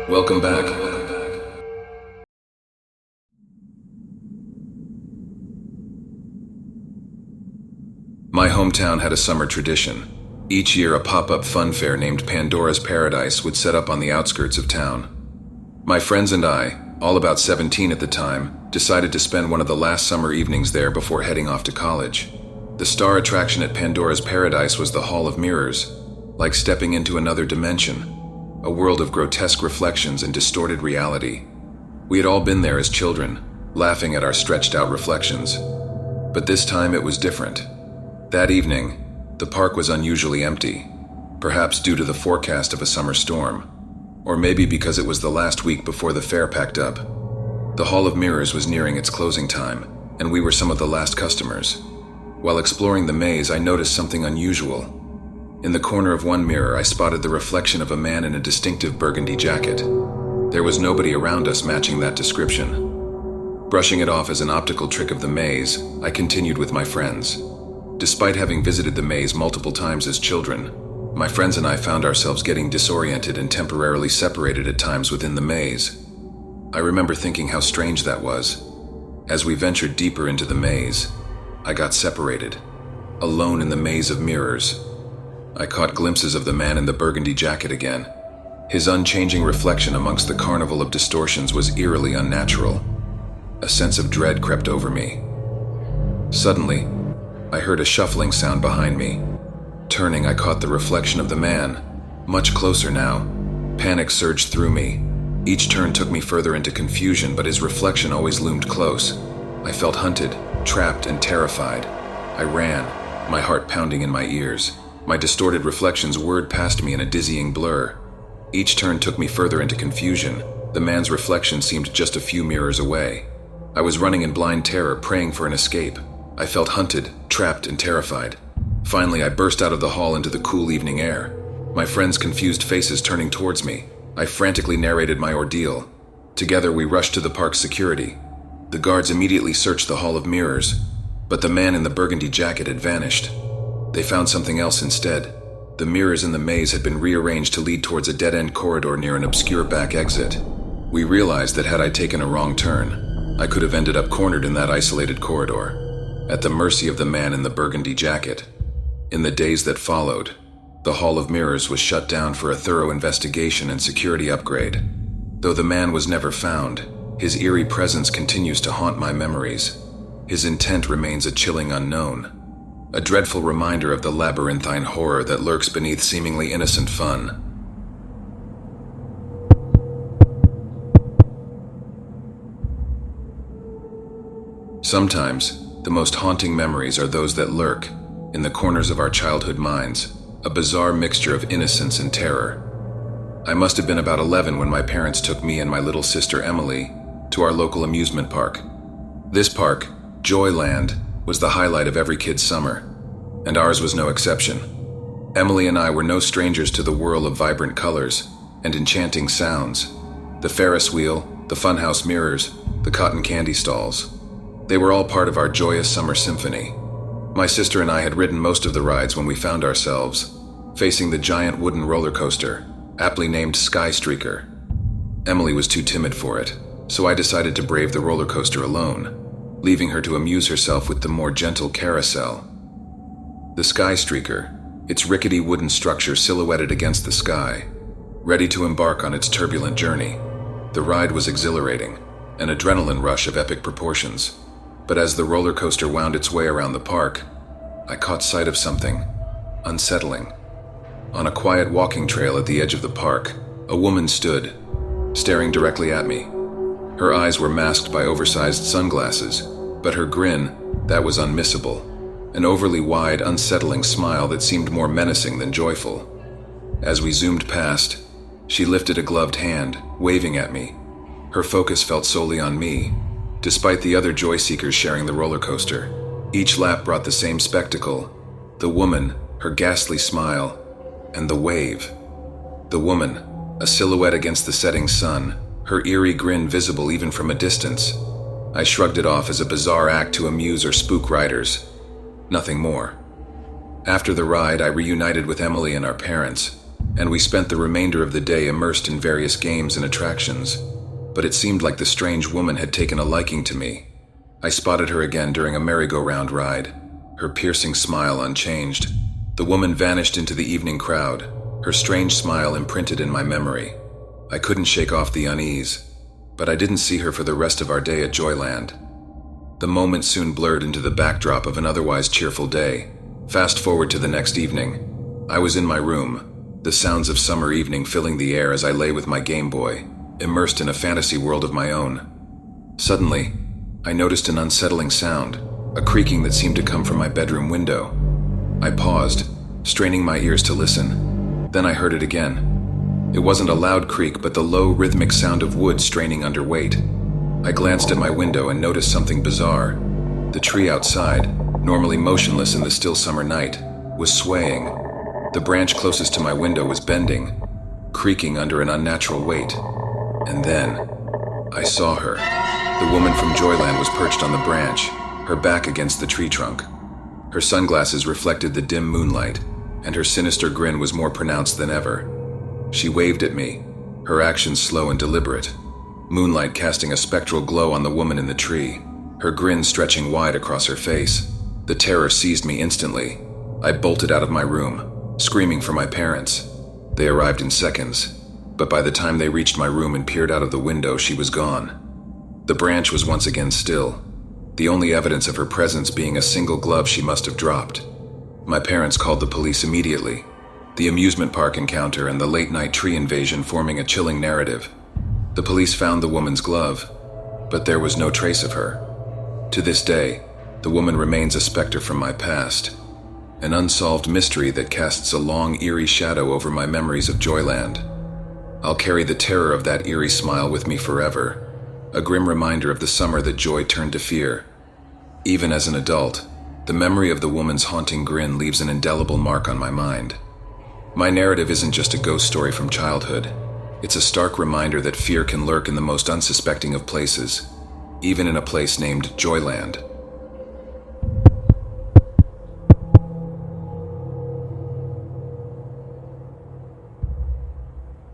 Welcome back. My hometown had a summer tradition. Each year, a pop-up fun fair named Pandoras Paradise would set up on the outskirts of town. My friends and I, all about 17 at the time, decided to spend one of the last summer evenings there before heading off to college. The star attraction at Pandora's Paradise was the Hall of Mirrors, like stepping into another dimension, a world of grotesque reflections and distorted reality. We had all been there as children, laughing at our stretched-out reflections. But this time it was different. That evening, the park was unusually empty, perhaps due to the forecast of a summer storm, or maybe because it was the last week before the fair packed up. The Hall of Mirrors was nearing its closing time, and we were some of the last customers. While exploring the maze, I noticed something unusual. In the corner of one mirror, I spotted the reflection of a man in a distinctive burgundy jacket. There was nobody around us matching that description. Brushing it off as an optical trick of the maze, I continued with my friends. Despite having visited the maze multiple times as children, my friends and I found ourselves getting disoriented and temporarily separated at times within the maze. I remember thinking how strange that was. As we ventured deeper into the maze, I got separated, alone in the maze of mirrors. I caught glimpses of the man in the burgundy jacket again. His unchanging reflection amongst the carnival of distortions was eerily unnatural. A sense of dread crept over me. Suddenly, I heard a shuffling sound behind me. Turning, I caught the reflection of the man, much closer now. Panic surged through me. Each turn took me further into confusion, but his reflection always loomed close. I felt hunted, trapped, and terrified. I ran, my heart pounding in my ears. My distorted reflections whirred past me in a dizzying blur. Each turn took me further into confusion. The man's reflection seemed just a few mirrors away. I was running in blind terror, praying for an escape. I felt hunted, trapped, and terrified. Finally, I burst out of the hall into the cool evening air. My friends' confused faces turning towards me, I frantically narrated my ordeal. Together, we rushed to the park's security. The guards immediately searched the Hall of Mirrors, but the man in the burgundy jacket had vanished. They found something else instead. The mirrors in the maze had been rearranged to lead towards a dead-end corridor near an obscure back exit. We realized that had I taken a wrong turn, I could have ended up cornered in that isolated corridor, at the mercy of the man in the burgundy jacket. In the days that followed, the Hall of Mirrors was shut down for a thorough investigation and security upgrade. Though the man was never found, his eerie presence continues to haunt my memories. His intent remains a chilling unknown, a dreadful reminder of the labyrinthine horror that lurks beneath seemingly innocent fun. Sometimes, the most haunting memories are those that lurk in the corners of our childhood minds, a bizarre mixture of innocence and terror. I must have been about 11 when my parents took me and my little sister Emily to our local amusement park. This park, Joyland, was the highlight of every kid's summer, and ours was no exception. Emily and I were no strangers to the whirl of vibrant colors and enchanting sounds. The Ferris wheel, the funhouse mirrors, the cotton candy stalls. They were all part of our joyous summer symphony. My sister and I had ridden most of the rides when we found ourselves facing the giant wooden roller coaster, aptly named Sky Streaker. Emily was too timid for it, so I decided to brave the roller coaster alone, leaving her to amuse herself with the more gentle carousel. The Sky Streaker, its rickety wooden structure silhouetted against the sky, ready to embark on its turbulent journey. The ride was exhilarating, an adrenaline rush of epic proportions. But as the roller coaster wound its way around the park, I caught sight of something unsettling. On a quiet walking trail at the edge of the park, a woman stood, staring directly at me. Her eyes were masked by oversized sunglasses, but her grin, that was unmissable. An overly wide, unsettling smile that seemed more menacing than joyful. As we zoomed past, she lifted a gloved hand, waving at me. Her focus felt solely on me, despite the other joy seekers sharing the roller coaster. Each lap brought the same spectacle: the woman, her ghastly smile, and the wave. The woman, a silhouette against the setting sun, her eerie grin visible even from a distance. I shrugged it off as a bizarre act to amuse or spook riders. Nothing more. After the ride, I reunited with Emily and our parents. and we spent the remainder of the day immersed in various games and attractions. But it seemed like the strange woman had taken a liking to me. I spotted her again during a merry-go-round ride, her piercing smile unchanged. The woman vanished into the evening crowd, her strange smile imprinted in my memory. I couldn't shake off the unease, but I didn't see her for the rest of our day at Joyland. The moment soon blurred into the backdrop of an otherwise cheerful day. Fast forward to the next evening. I was in my room, the sounds of summer evening filling the air as I lay with my Game Boy, immersed in a fantasy world of my own. Suddenly, I noticed an unsettling sound, a creaking that seemed to come from my bedroom window. I paused, straining my ears to listen. Then I heard it again. It wasn't a loud creak, but the low, rhythmic sound of wood straining under weight. I glanced at my window and noticed something bizarre. The tree outside, normally motionless in the still summer night, was swaying. The branch closest to my window was bending, creaking under an unnatural weight. And then, I saw her. The woman from Joyland was perched on the branch, her back against the tree trunk. Her sunglasses reflected the dim moonlight, and her sinister grin was more pronounced than ever. She waved at me, her actions slow and deliberate, moonlight casting a spectral glow on the woman in the tree, her grin stretching wide across her face. The terror seized me instantly. I bolted out of my room, screaming for my parents. They arrived in seconds, but by the time they reached my room and peered out of the window, she was gone. The branch was once again still, the only evidence of her presence being a single glove she must have dropped. My parents called the police immediately, the amusement park encounter and the late-night tree invasion forming a chilling narrative. The police found the woman's glove, but there was no trace of her. To this day, the woman remains a specter from my past, an unsolved mystery that casts a long, eerie shadow over my memories of Joyland. I'll carry the terror of that eerie smile with me forever, a grim reminder of the summer that joy turned to fear. Even as an adult, the memory of the woman's haunting grin leaves an indelible mark on my mind. My narrative isn't just a ghost story from childhood. It's a stark reminder that fear can lurk in the most unsuspecting of places, even in a place named Joyland.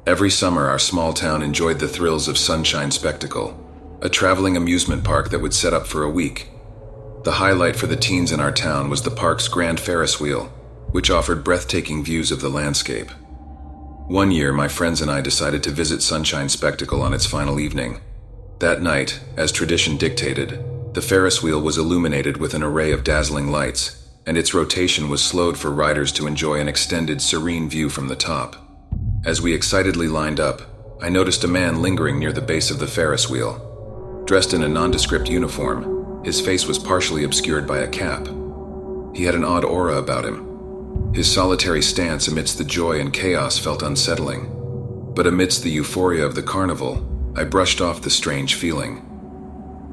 Every summer, our small town enjoyed the thrills of Sunshine Spectacle, a traveling amusement park that would set up for a week. The highlight for the teens in our town was the park's grand Ferris wheel, which offered breathtaking views of the landscape. One year, my friends and I decided to visit Sunshine Spectacle on its final evening. That night, as tradition dictated, the Ferris wheel was illuminated with an array of dazzling lights, and its rotation was slowed for riders to enjoy an extended, serene view from the top. As we excitedly lined up, I noticed a man lingering near the base of the Ferris wheel. Dressed in a nondescript uniform, his face was partially obscured by a cap. He had an odd aura about him. His solitary stance amidst the joy and chaos felt unsettling. But amidst the euphoria of the carnival, I brushed off the strange feeling.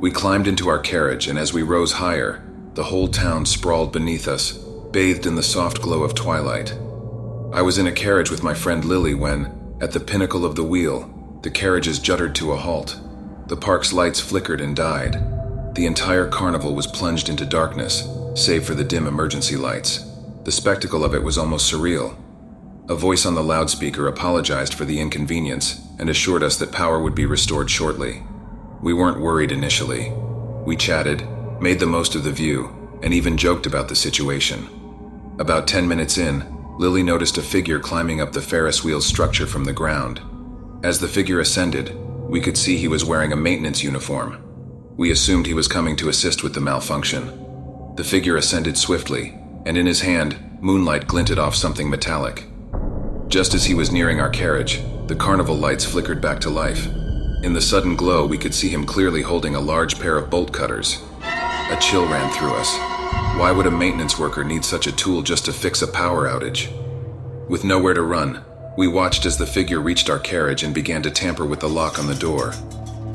We climbed into our carriage, and as we rose higher, the whole town sprawled beneath us, bathed in the soft glow of twilight. I was in a carriage with my friend Lily when, at the pinnacle of the wheel, the carriages juddered to a halt. The park's lights flickered and died. The entire carnival was plunged into darkness, save for the dim emergency lights. The spectacle of it was almost surreal. A voice on the loudspeaker apologized for the inconvenience and assured us that power would be restored shortly. We weren't worried initially. We chatted, made the most of the view, and even joked about the situation. About 10 minutes in, Lily noticed a figure climbing up the Ferris wheel's structure from the ground. As the figure ascended, we could see he was wearing a maintenance uniform. We assumed he was coming to assist with the malfunction. The figure ascended swiftly, and in his hand, moonlight glinted off something metallic. Just as he was nearing our carriage, the carnival lights flickered back to life. In the sudden glow, we could see him clearly holding a large pair of bolt cutters. A chill ran through us. Why would a maintenance worker need such a tool just to fix a power outage? With nowhere to run, we watched as the figure reached our carriage and began to tamper with the lock on the door.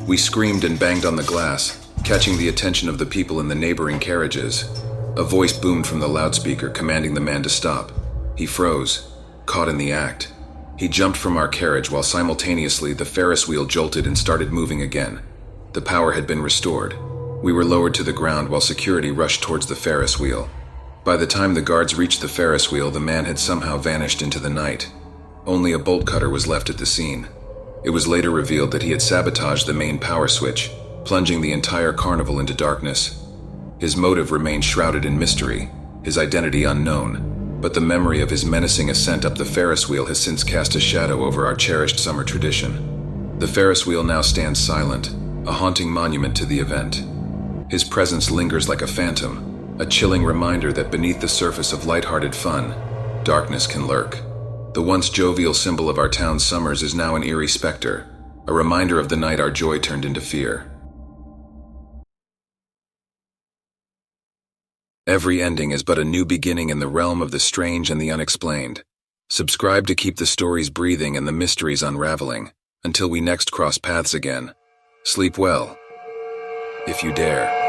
We screamed and banged on the glass, catching the attention of the people in the neighboring carriages. A voice boomed from the loudspeaker, commanding the man to stop. He froze, caught in the act. He jumped from our carriage while simultaneously the Ferris wheel jolted and started moving again. The power had been restored. We were lowered to the ground while security rushed towards the Ferris wheel. By the time the guards reached the Ferris wheel, the man had somehow vanished into the night. Only a bolt cutter was left at the scene. It was later revealed that he had sabotaged the main power switch, plunging the entire carnival into darkness. His motive remained shrouded in mystery, his identity unknown, but the memory of his menacing ascent up the Ferris wheel has since cast a shadow over our cherished summer tradition. The Ferris wheel now stands silent, a haunting monument to the event. His presence lingers like a phantom, a chilling reminder that beneath the surface of lighthearted fun, darkness can lurk. The once jovial symbol of our town's summers is now an eerie specter, a reminder of the night our joy turned into fear. Every ending is but a new beginning in the realm of the strange and the unexplained. Subscribe to keep the stories breathing and the mysteries unraveling. Until we next cross paths again, sleep well, if you dare.